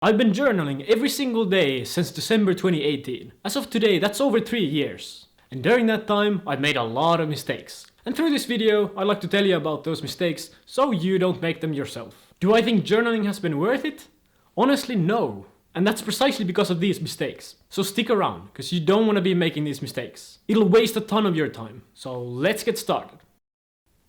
I've been journaling every single day since December 2018. As of today, that's over 3 years. And during that time, I've made a lot of mistakes. And through this video, I'd like to tell you about those mistakes so you don't make them yourself. Do I think journaling has been worth it? Honestly, no. And that's precisely because of these mistakes. So stick around, because you don't want to be making these mistakes. It'll waste a ton of your time. So let's get started.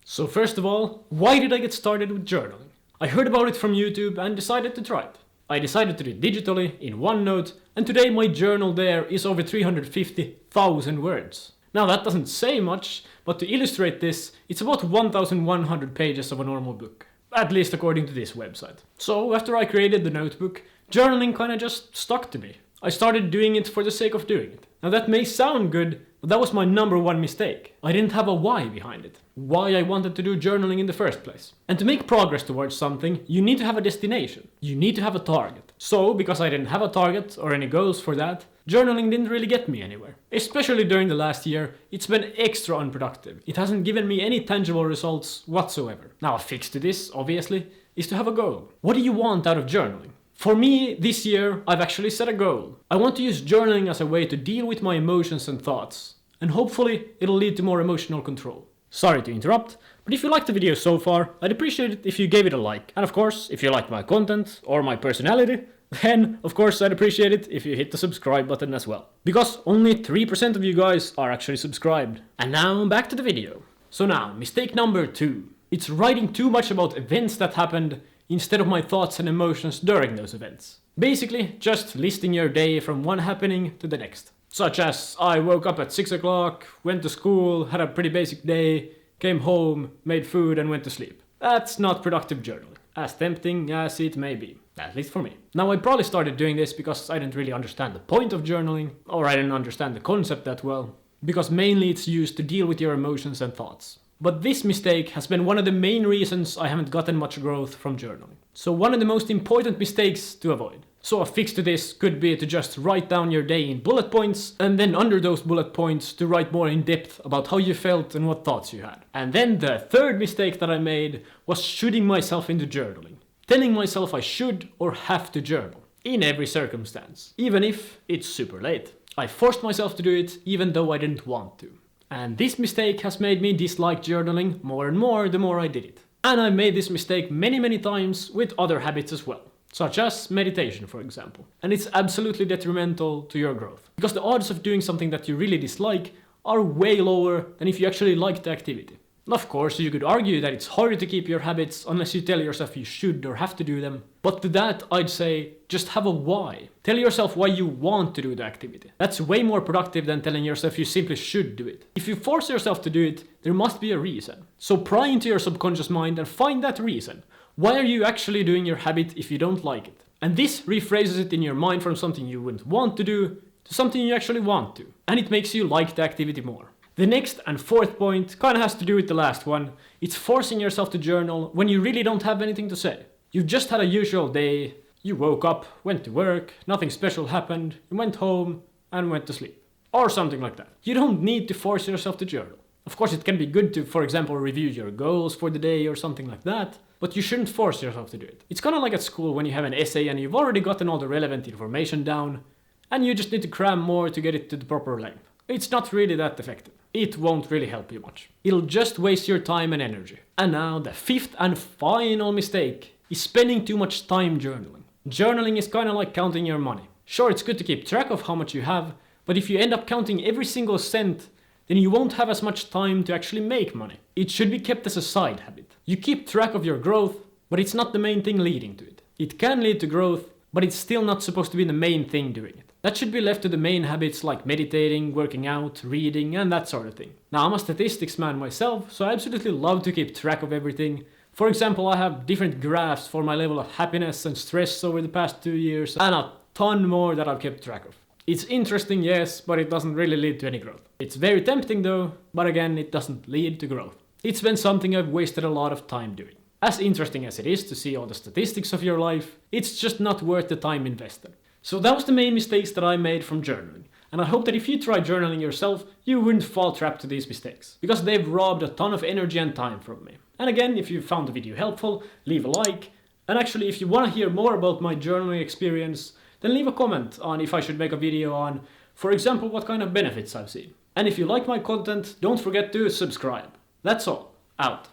So first of all, why did I get started with journaling? I heard about it from YouTube and decided to try it. I decided to do it digitally in OneNote, and today my journal there is over 350,000 words. Now that doesn't say much, but to illustrate this, it's about 1,100 pages of a normal book. At least according to this website. So after I created the notebook, journaling kinda just stuck to me. I started doing it for the sake of doing it. Now that may sound good, but that was my number one mistake. I didn't have a why behind it. Why I wanted to do journaling in the first place. And to make progress towards something, you need to have a destination. You need to have a target. So, because I didn't have a target or any goals for that, journaling didn't really get me anywhere. Especially during the last year, it's been extra unproductive. It hasn't given me any tangible results whatsoever. Now a fix to this, obviously, is to have a goal. What do you want out of journaling? For me, this year, I've actually set a goal. I want to use journaling as a way to deal with my emotions and thoughts. And hopefully, it'll lead to more emotional control. Sorry to interrupt, but if you liked the video so far, I'd appreciate it if you gave it a like. And of course, if you liked my content or my personality, then of course I'd appreciate it if you hit the subscribe button as well. Because only 3% of you guys are actually subscribed. And now back to the video. So now, mistake number 2. It's writing too much about events that happened instead of my thoughts and emotions during those events. Basically, just listing your day from one happening to the next. Such as, I woke up at 6 o'clock, went to school, had a pretty basic day, came home, made food and went to sleep. That's not productive journaling, as tempting as it may be, at least for me. Now I probably started doing this because I didn't really understand the point of journaling, or I didn't understand the concept that well, because mainly it's used to deal with your emotions and thoughts. But this mistake has been one of the main reasons I haven't gotten much growth from journaling. So one of the most important mistakes to avoid. So a fix to this could be to just write down your day in bullet points, and then under those bullet points to write more in depth about how you felt and what thoughts you had. And then the third mistake that I made was shooting myself into journaling. Telling myself I should or have to journal. In every circumstance. Even if it's super late. I forced myself to do it even though I didn't want to. And this mistake has made me dislike journaling more and more the more I did it. And I made this mistake many times with other habits as well. Such as meditation, for example. And it's absolutely detrimental to your growth. Because the odds of doing something that you really dislike are way lower than if you actually like the activity. Of course, you could argue that it's harder to keep your habits unless you tell yourself you should or have to do them. But to that, I'd say, just have a why. Tell yourself why you want to do the activity. That's way more productive than telling yourself you simply should do it. If you force yourself to do it, there must be a reason. So pry into your subconscious mind and find that reason. Why are you actually doing your habit if you don't like it? And this rephrases it in your mind from something you wouldn't want to do to something you actually want to. And it makes you like the activity more. The next and fourth point kinda has to do with the last one. It's forcing yourself to journal when you really don't have anything to say. You've just had a usual day, you woke up, went to work, nothing special happened, you went home and went to sleep. Or something like that. You don't need to force yourself to journal. Of course it can be good to, for example, review your goals for the day or something like that, but you shouldn't force yourself to do it. It's kinda like at school when you have an essay and you've already gotten all the relevant information down, and you just need to cram more to get it to the proper length. It's not really that effective. It won't really help you much. It'll just waste your time and energy. And now the fifth and final mistake is spending too much time journaling. Journaling is kinda like counting your money. Sure, it's good to keep track of how much you have, but if you end up counting every single cent, then you won't have as much time to actually make money. It should be kept as a side habit. You keep track of your growth, but it's not the main thing leading to it. It can lead to growth, but it's still not supposed to be the main thing doing it. That should be left to the main habits like meditating, working out, reading, and that sort of thing. Now, I'm a statistics man myself, so I absolutely love to keep track of everything. For example, I have different graphs for my level of happiness and stress over the past 2 years, and a ton more that I've kept track of. It's interesting, yes, but it doesn't really lead to any growth. It's very tempting though, but again, it doesn't lead to growth. It's been something I've wasted a lot of time doing. As interesting as it is to see all the statistics of your life, it's just not worth the time invested. So that was the main mistakes that I made from journaling. And I hope that if you try journaling yourself, you wouldn't fall trapped to these mistakes. Because they've robbed a ton of energy and time from me. And again, if you found the video helpful, leave a like. And actually, if you want to hear more about my journaling experience, then leave a comment on if I should make a video on, for example, what kind of benefits I've seen. And if you like my content, don't forget to subscribe. That's all. Out.